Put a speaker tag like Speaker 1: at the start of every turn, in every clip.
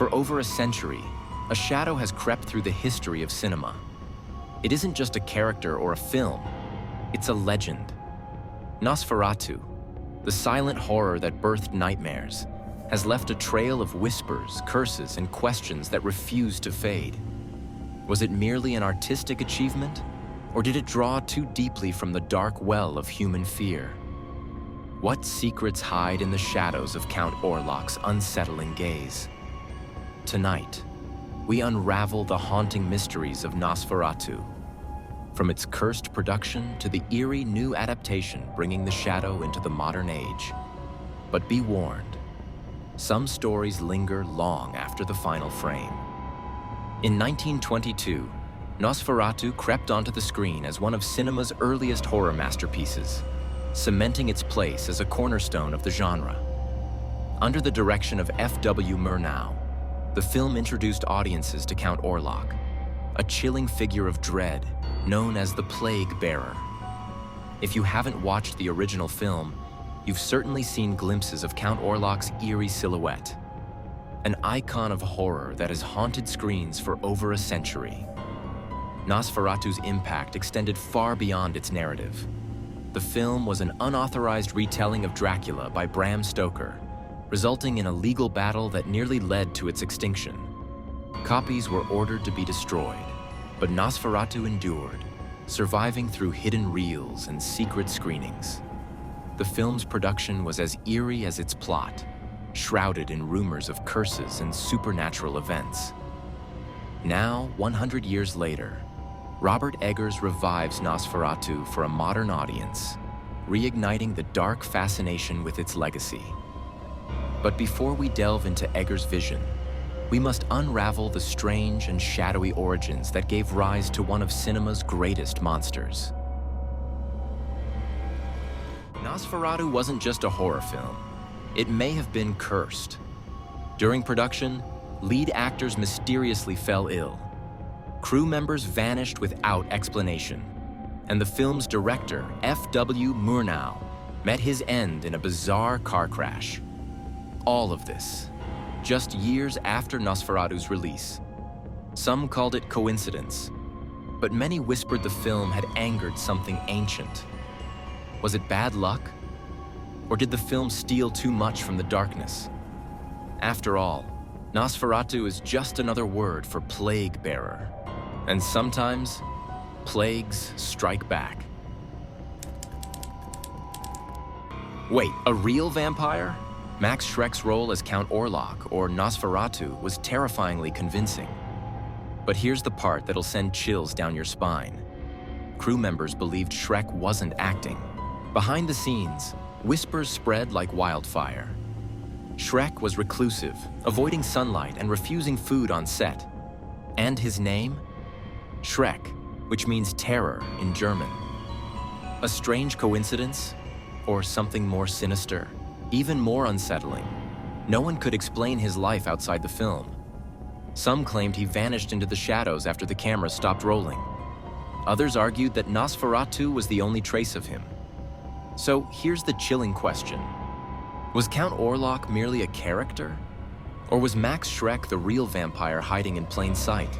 Speaker 1: For over a century, a shadow has crept through the history of cinema. It isn't just a character or a film, it's a legend. Nosferatu, the silent horror that birthed nightmares, has left a trail of whispers, curses, and questions that refuse to fade. Was it merely an artistic achievement, or did it draw too deeply from the dark well of human fear? What secrets hide in the shadows of Count Orlok's unsettling gaze? Tonight, we unravel the haunting mysteries of Nosferatu, from its cursed production to the eerie new adaptation bringing the shadow into the modern age. But be warned, some stories linger long after the final frame. In 1922, Nosferatu crept onto the screen as one of cinema's earliest horror masterpieces, cementing its place as a cornerstone of the genre. Under the direction of F.W. Murnau, the film introduced audiences to Count Orlok, a chilling figure of dread known as the Plague Bearer. If you haven't watched the original film, you've certainly seen glimpses of Count Orlok's eerie silhouette, an icon of horror that has haunted screens for over a century. Nosferatu's impact extended far beyond its narrative. The film was an unauthorized retelling of Dracula by Bram Stoker, resulting in a legal battle that nearly led to its extinction. Copies were ordered to be destroyed, but Nosferatu endured, surviving through hidden reels and secret screenings. The film's production was as eerie as its plot, shrouded in rumors of curses and supernatural events. Now, 100 years later, Robert Eggers revives Nosferatu for a modern audience, reigniting the dark fascination with its legacy. But before we delve into Eggers' vision, we must unravel the strange and shadowy origins that gave rise to one of cinema's greatest monsters. Nosferatu wasn't just a horror film. It may have been cursed. During production, lead actors mysteriously fell ill. Crew members vanished without explanation, and the film's director, F.W. Murnau, met his end in a bizarre car crash. All of this, just years after Nosferatu's release. Some called it coincidence, but many whispered the film had angered something ancient. Was it bad luck? Or did the film steal too much from the darkness? After all, Nosferatu is just another word for plague bearer. And sometimes, plagues strike back. Wait, a real vampire? Max Schreck's role as Count Orlok, or Nosferatu, was terrifyingly convincing. But here's the part that'll send chills down your spine. Crew members believed Schreck wasn't acting. Behind the scenes, whispers spread like wildfire. Schreck was reclusive, avoiding sunlight and refusing food on set. And his name? Schreck, which means terror in German. A strange coincidence? Or something more sinister? Even more unsettling. No one could explain his life outside the film. Some claimed he vanished into the shadows after the camera stopped rolling. Others argued that Nosferatu was the only trace of him. So here's the chilling question. Was Count Orlok merely a character? Or was Max Schreck the real vampire hiding in plain sight?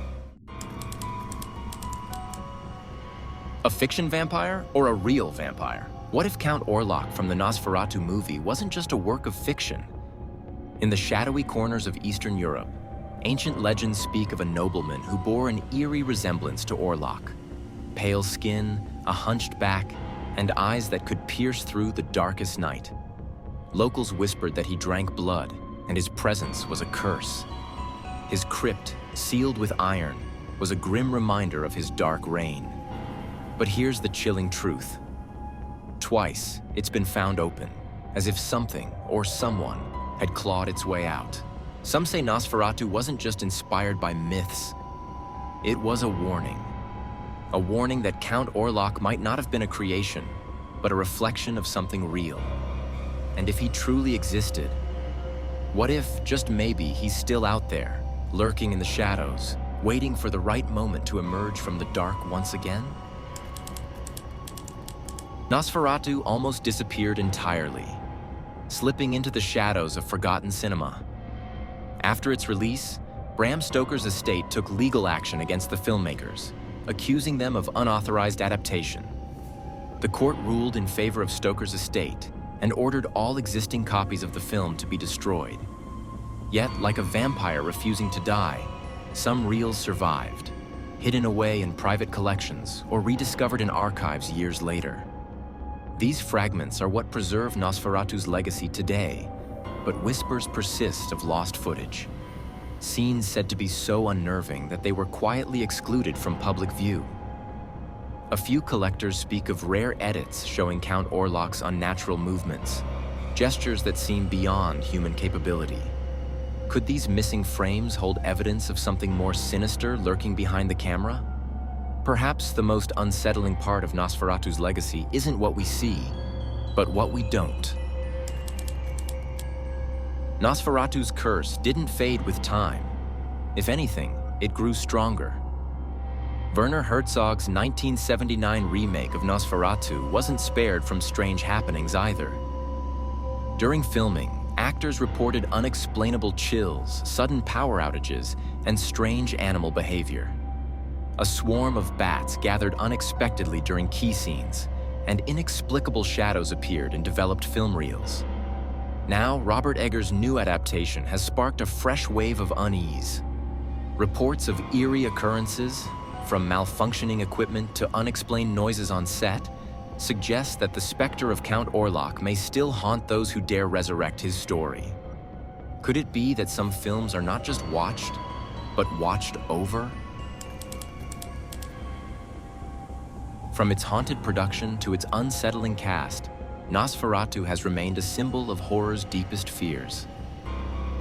Speaker 1: A fiction vampire or a real vampire? What if Count Orlok from the Nosferatu movie wasn't just a work of fiction? In the shadowy corners of Eastern Europe, ancient legends speak of a nobleman who bore an eerie resemblance to Orlok. Pale skin, a hunched back, and eyes that could pierce through the darkest night. Locals whispered that he drank blood, and his presence was a curse. His crypt, sealed with iron, was a grim reminder of his dark reign. But here's the chilling truth. Twice, it's been found open, as if something or someone had clawed its way out. Some say Nosferatu wasn't just inspired by myths. It was a warning. A warning that Count Orlok might not have been a creation, but a reflection of something real. And if he truly existed, what if, just maybe, he's still out there, lurking in the shadows, waiting for the right moment to emerge from the dark once again? Nosferatu almost disappeared entirely, slipping into the shadows of forgotten cinema. After its release, Bram Stoker's estate took legal action against the filmmakers, accusing them of unauthorized adaptation. The court ruled in favor of Stoker's estate and ordered all existing copies of the film to be destroyed. Yet, like a vampire refusing to die, some reels survived, hidden away in private collections or rediscovered in archives years later. These fragments are what preserve Nosferatu's legacy today, but whispers persist of lost footage. Scenes said to be so unnerving that they were quietly excluded from public view. A few collectors speak of rare edits showing Count Orlok's unnatural movements, gestures that seem beyond human capability. Could these missing frames hold evidence of something more sinister lurking behind the camera? Perhaps the most unsettling part of Nosferatu's legacy isn't what we see, but what we don't. Nosferatu's curse didn't fade with time. If anything, it grew stronger. Werner Herzog's 1979 remake of Nosferatu wasn't spared from strange happenings either. During filming, actors reported unexplainable chills, sudden power outages, and strange animal behavior. A swarm of bats gathered unexpectedly during key scenes, and inexplicable shadows appeared in developed film reels. Now, Robert Eggers' new adaptation has sparked a fresh wave of unease. Reports of eerie occurrences, from malfunctioning equipment to unexplained noises on set, suggest that the specter of Count Orlok may still haunt those who dare resurrect his story. Could it be that some films are not just watched, but watched over? From its haunted production to its unsettling cast, Nosferatu has remained a symbol of horror's deepest fears.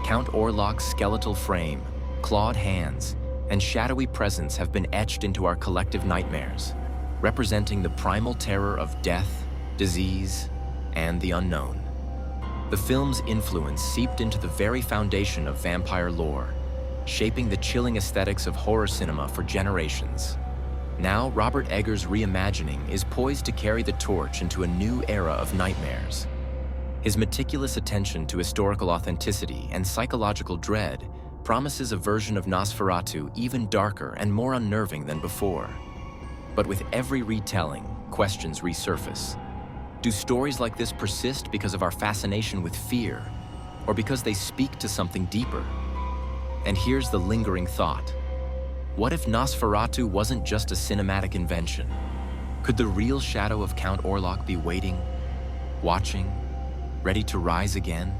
Speaker 1: Count Orlok's skeletal frame, clawed hands, and shadowy presence have been etched into our collective nightmares, representing the primal terror of death, disease, and the unknown. The film's influence seeped into the very foundation of vampire lore, shaping the chilling aesthetics of horror cinema for generations. Now, Robert Eggers' reimagining is poised to carry the torch into a new era of nightmares. His meticulous attention to historical authenticity and psychological dread promises a version of Nosferatu even darker and more unnerving than before. But with every retelling, questions resurface. Do stories like this persist because of our fascination with fear, or because they speak to something deeper? And here's the lingering thought. What if Nosferatu wasn't just a cinematic invention? Could the real shadow of Count Orlok be waiting, watching, ready to rise again?